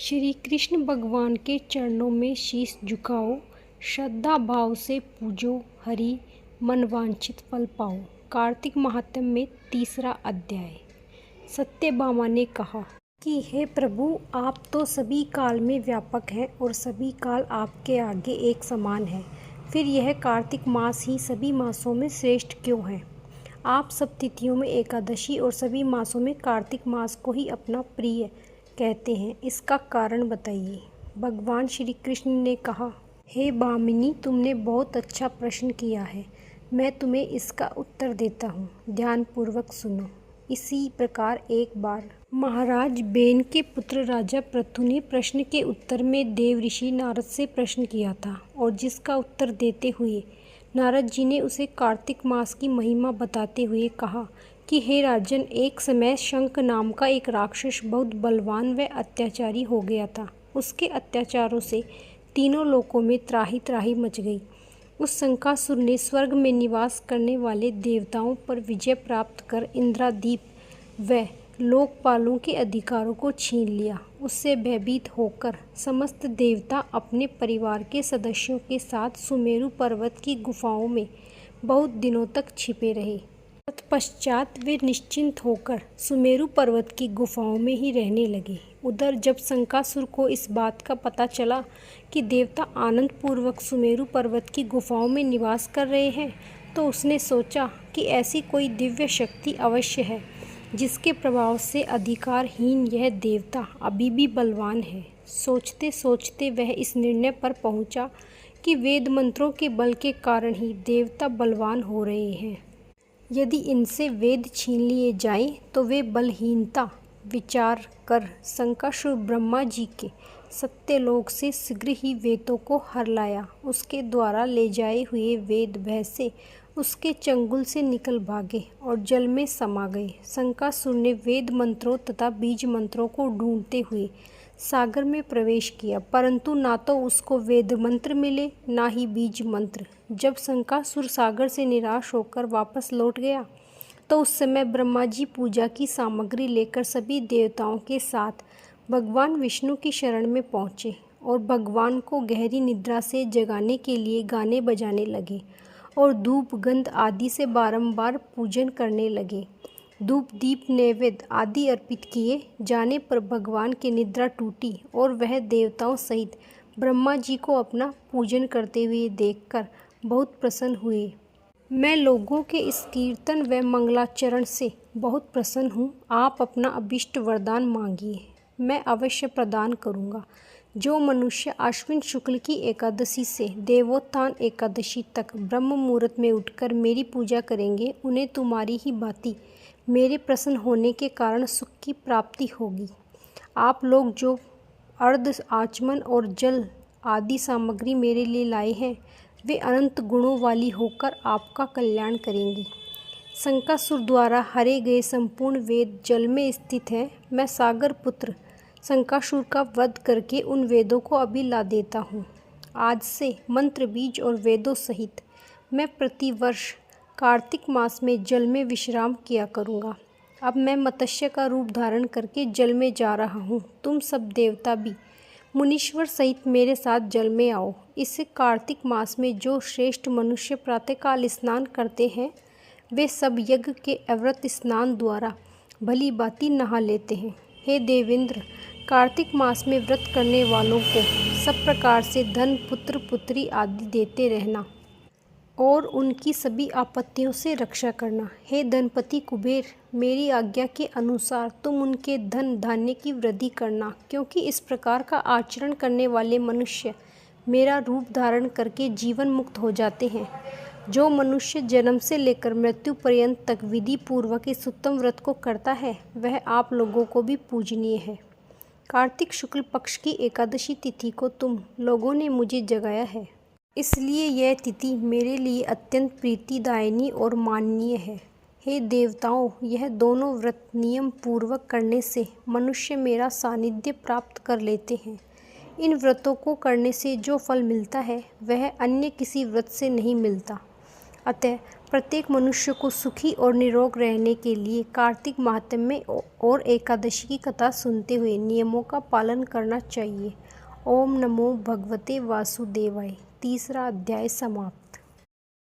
श्री कृष्ण भगवान के चरणों में शीश झुकाओ, श्रद्धा भाव से पूजो हरि, मनवांछित फल पाओ। कार्तिक महात्म्य में 3रा अध्याय। सत्यभामा ने कहा कि हे प्रभु, आप तो सभी काल में व्यापक हैं और सभी काल आपके आगे एक समान है। फिर यह कार्तिक मास ही सभी मासों में श्रेष्ठ क्यों है? आप सब तिथियों में एकादशी और सभी मासों में कार्तिक मास को ही अपना प्रिय कहते हैं, इसका कारण बताइए। भगवान श्री कृष्ण ने कहा, हे भामिनी, तुमने बहुत अच्छा प्रश्न किया है। मैं तुम्हें इसका उत्तर देता हूँ, ध्यानपूर्वक सुनो। इसी प्रकार एक बार महाराज बेन के पुत्र राजा पृथु ने प्रश्न के उत्तर में देव ऋषि नारद से प्रश्न किया था, और जिसका उत्तर देते हुए नारद जी ने उसे कार्तिक मास की महिमा बताते हुए कहा कि हे राजन, एक समय शंख नाम का एक राक्षस बहुत बलवान व अत्याचारी हो गया था। उसके अत्याचारों से तीनों लोकों में त्राही त्राही मच गई। उस शंखासुर ने स्वर्ग में निवास करने वाले देवताओं पर विजय प्राप्त कर इंद्रादीप व लोकपालों के अधिकारों को छीन लिया। उससे भयभीत होकर समस्त देवता अपने परिवार के सदस्यों के साथ सुमेरु पर्वत की गुफाओं में बहुत दिनों तक छिपे रहे। तत्पश्चात वे निश्चिंत होकर सुमेरु पर्वत की गुफाओं में ही रहने लगे। उधर जब शंखासुर को इस बात का पता चला कि देवता आनंद पूर्वक सुमेरु पर्वत की गुफाओं में निवास कर रहे हैं, तो उसने सोचा कि ऐसी कोई दिव्य शक्ति अवश्य है जिसके प्रभाव से अधिकारहीन यह देवता अभी भी बलवान है। सोचते सोचते वह इस निर्णय पर पहुंचा कि वेद मंत्रों के बल के कारण ही देवता बलवान हो रहे हैं। यदि इनसे वेद छीन लिए जाएं तो वे बलहीनता विचार कर शंखासुर ब्रह्मा जी के सत्यलोक से शीघ्र ही वेदों को हर लाया। उसके द्वारा ले जाए हुए वेद भय से उसके चंगुल से निकल भागे और जल में समा गए। शंखासुर ने वेद मंत्रों तथा बीज मंत्रों को ढूंढते हुए सागर में प्रवेश किया, परंतु ना तो उसको वेद मंत्र मिले ना ही बीज मंत्र। जब शंखासुर सागर से निराश होकर वापस लौट गया, तो उस समय ब्रह्मा जी पूजा की सामग्री लेकर सभी देवताओं के साथ भगवान विष्णु की शरण में पहुँचे और भगवान को गहरी निद्रा से जगाने के लिए गाने बजाने लगे और धूप गंध आदि से बारंबार पूजन करने लगे। धूप दीप नैवेद्य आदि अर्पित किए जाने पर भगवान की निद्रा टूटी और वह देवताओं सहित ब्रह्मा जी को अपना पूजन करते हुए देखकर बहुत प्रसन्न हुए। मैं लोगों के इस कीर्तन व मंगलाचरण से बहुत प्रसन्न हूँ। आप अपना अभीष्ट वरदान मांगिए, मैं अवश्य प्रदान करूँगा। जो मनुष्य आश्विन शुक्ल की एकादशी से देवोत्थान एकादशी तक ब्रह्म मुहूर्त में उठकर मेरी पूजा करेंगे, उन्हें तुम्हारी ही भांति मेरे प्रसन्न होने के कारण सुख की प्राप्ति होगी। आप लोग जो अर्ध आचमन और जल आदि सामग्री मेरे लिए लाए हैं, वे अनंत गुणों वाली होकर आपका कल्याण करेंगी। शंखासुर द्वारा हरे गए संपूर्ण वेद जल में स्थित हैं। मैं सागर पुत्र शंखासुर का वध करके उन वेदों को अभी ला देता हूँ। आज से मंत्र बीज और वेदों सहित मैं प्रतिवर्ष कार्तिक मास में जल में विश्राम किया करूँगा। अब मैं मत्स्य का रूप धारण करके जल में जा रहा हूँ। तुम सब देवता भी मुनीश्वर सहित मेरे साथ जल में आओ। इस कार्तिक मास में जो श्रेष्ठ मनुष्य प्रातःकाल स्नान करते हैं, वे सब यज्ञ के अव्रत स्नान द्वारा भली भांति नहा लेते हैं। हे देवेंद्र, कार्तिक मास में व्रत करने वालों को सब प्रकार से धन, पुत्र पुत्री आदि देते रहना और उनकी सभी आपत्तियों से रक्षा करना। हे धनपति कुबेर, मेरी आज्ञा के अनुसार तुम उनके धन धान्य की वृद्धि करना, क्योंकि इस प्रकार का आचरण करने वाले मनुष्य मेरा रूप धारण करके जीवन मुक्त हो जाते हैं। जो मनुष्य जन्म से लेकर मृत्यु पर्यंत तक विधि पूर्वक इस उत्तम व्रत को करता है, वह आप लोगों को भी पूजनीय है। कार्तिक शुक्ल पक्ष की एकादशी तिथि को तुम लोगों ने मुझे जगाया है, इसलिए यह तिथि मेरे लिए अत्यंत प्रीतिदायिनी और माननीय है। हे देवताओं, यह दोनों व्रत नियम पूर्वक करने से मनुष्य मेरा सानिध्य प्राप्त कर लेते हैं। इन व्रतों को करने से जो फल मिलता है, वह अन्य किसी व्रत से नहीं मिलता। अतः प्रत्येक मनुष्य को सुखी और निरोग रहने के लिए कार्तिक माहात्म्य और एकादशी की कथा सुनते हुए नियमों का पालन करना चाहिए। ओम नमो भगवते वासुदेवाय। तीसरा अध्याय समाप्त।